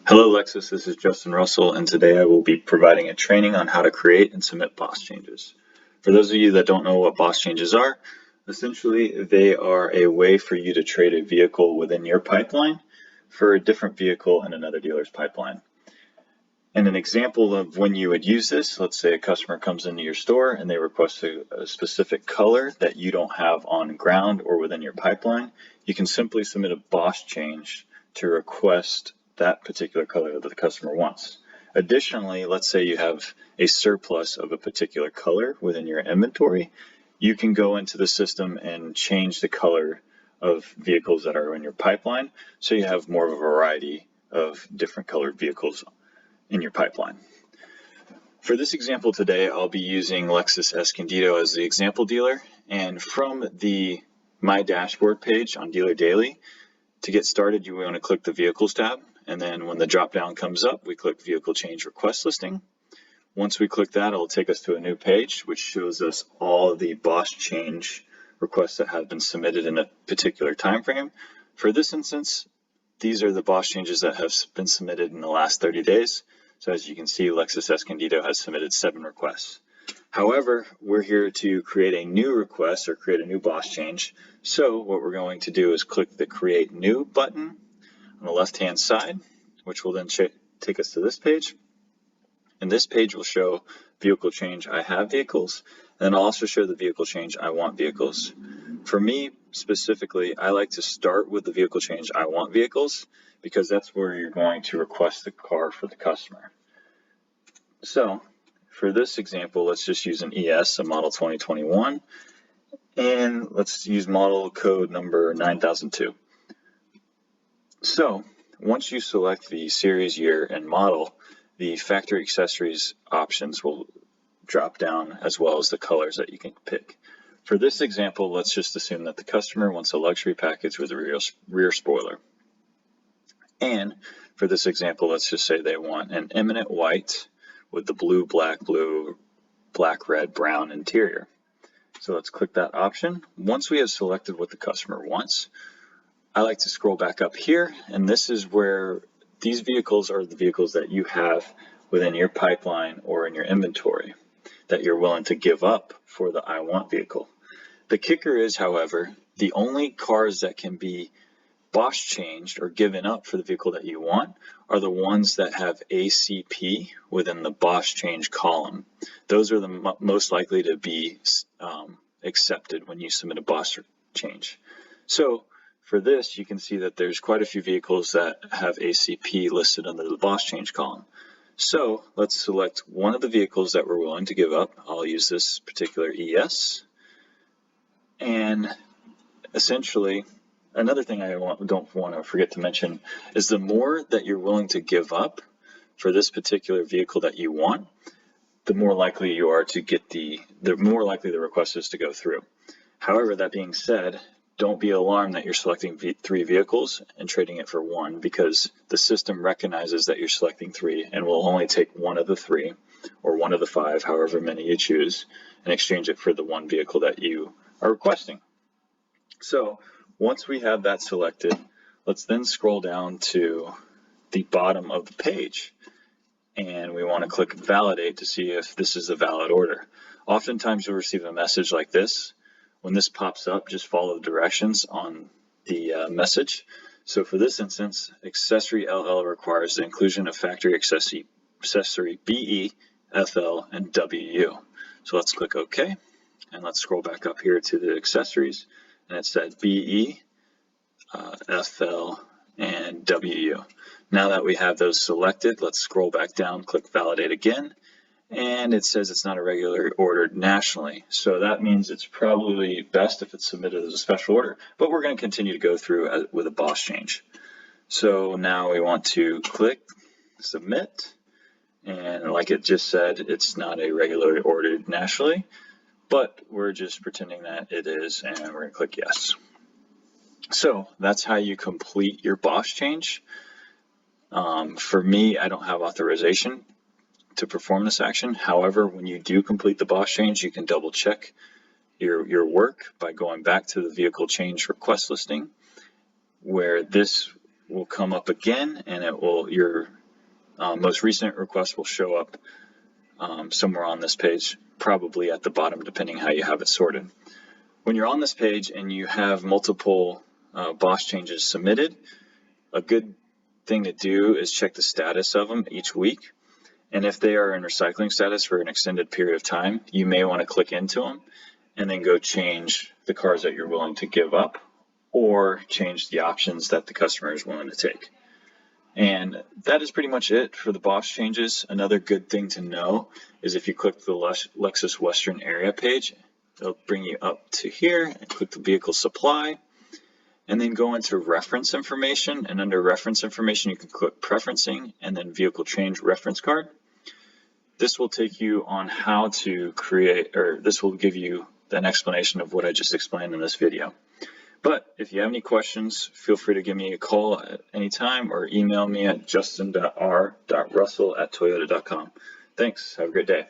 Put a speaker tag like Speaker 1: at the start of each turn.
Speaker 1: Hello Lexus, this is Justin Russell, and today I will be providing a training on how to create and submit BOS changes. For those of you that don't know what BOS changes are, essentially they are a way for you to trade a vehicle within your pipeline for a different vehicle in another dealer's pipeline. And an example of when you would use this, let's say a customer comes into your store and they request a specific color that you don't have on ground or within your pipeline, you can simply submit a BOS change to request that particular color that the customer wants. Additionally, let's say you have a surplus of a particular color within your inventory, you can go into the system and change the color of vehicles that are in your pipeline so you have more of a variety of different colored vehicles in your pipeline. For this example today, I'll be using Lexus Escondido as the example dealer, and from the My Dashboard page on Dealer Daily, to get started, you want to click the Vehicles tab, and then when the drop down comes up, we click Vehicle Change Request Listing. Once we click that, it'll take us to a new page, which shows us all of the BOS change requests that have been submitted in a particular time frame. For this instance, these are the BOS changes that have been submitted in the last 30 days. So as you can see, Lexus Escondido has submitted 7 requests. However, we're here to create a new request or create a new BOS change. So what we're going to do is click the Create New button on the left-hand side, which will then take us to this page. And this page will show vehicle change I have vehicles, and I'll also show the vehicle change I want vehicles. For me specifically, I like to start with the vehicle change I want vehicles because that's where you're going to request the car for the customer. So for this example, let's just use an ES, a model 2021, and let's use model code number 9002. So once you select the series, year, and model, the factory accessories options will drop down as well as the colors that you can pick. For this example, let's just assume that the customer wants a luxury package with a rear spoiler. And for this example, let's just say they want an eminent white with the blue, black, red, brown interior. So let's click that option. Once we have selected what the customer wants, I like to scroll back up here, and this is where these vehicles are the vehicles that you have within your pipeline or in your inventory that you're willing to give up for the I want vehicle. The kicker is, however, the only cars that can be BOS changed or given up for the vehicle that you want are the ones that have ACP within the BOS change column. Those are the most likely to be accepted when you submit a BOS change. So for this, you can see that there's quite a few vehicles that have ACP listed under the BOS change column. So let's select one of the vehicles that we're willing to give up. I'll use this particular ES. And essentially, another thing I don't want to forget to mention is the more that you're willing to give up for this particular vehicle that you want, the more likely you are to get the more likely the request is to go through. However, that being said, don't be alarmed that you're selecting 3 vehicles and trading it for 1, because the system recognizes that you're selecting 3 and will only take one of the 3 or one of the 5, however many you choose, and exchange it for the 1 vehicle that you are requesting. So once we have that selected, let's then scroll down to the bottom of the page, and we want to click Validate to see if this is a valid order. Oftentimes you'll receive a message like this. When this pops up, just follow the directions on the message. So for this instance, Accessory LL requires the inclusion of factory accessory BE, FL, and WU. So let's click OK, and let's scroll back up here to the accessories, and it said BE, FL, and WU. Now that we have those selected, let's scroll back down, click Validate again, and it says it's not a regularly ordered nationally. So that means it's probably best if it's submitted as a special order, but we're going to continue to go through with a BOS change. So now we want to click Submit, and like it just said, it's not a regularly ordered nationally, but we're just pretending that it is, and we're going to click Yes. So that's how you complete your BOS change. For me, I don't have authorization to perform this action. However, when you do complete the BOS change, you can double check your work by going back to the vehicle change request listing, where this will come up again, and your most recent request will show up somewhere on this page, probably at the bottom, depending how you have it sorted. When you're on this page and you have multiple BOS changes submitted, a good thing to do is check the status of them each week. And if they are in recycling status for an extended period of time, you may want to click into them and then go change the cars that you're willing to give up, or change the options that the customer is willing to take. And that is pretty much it for the BOS changes. Another good thing to know is if you click the Lexus Western area page, it'll bring you up to here and click the vehicle supply, and then go into reference information. And under reference information, you can click preferencing and then vehicle change reference card. This will take you on how to create, or this will give you an explanation of what I just explained in this video. But if you have any questions, feel free to give me a call at any time or email me at justin.r.russell@toyota.com. Thanks. Have a great day.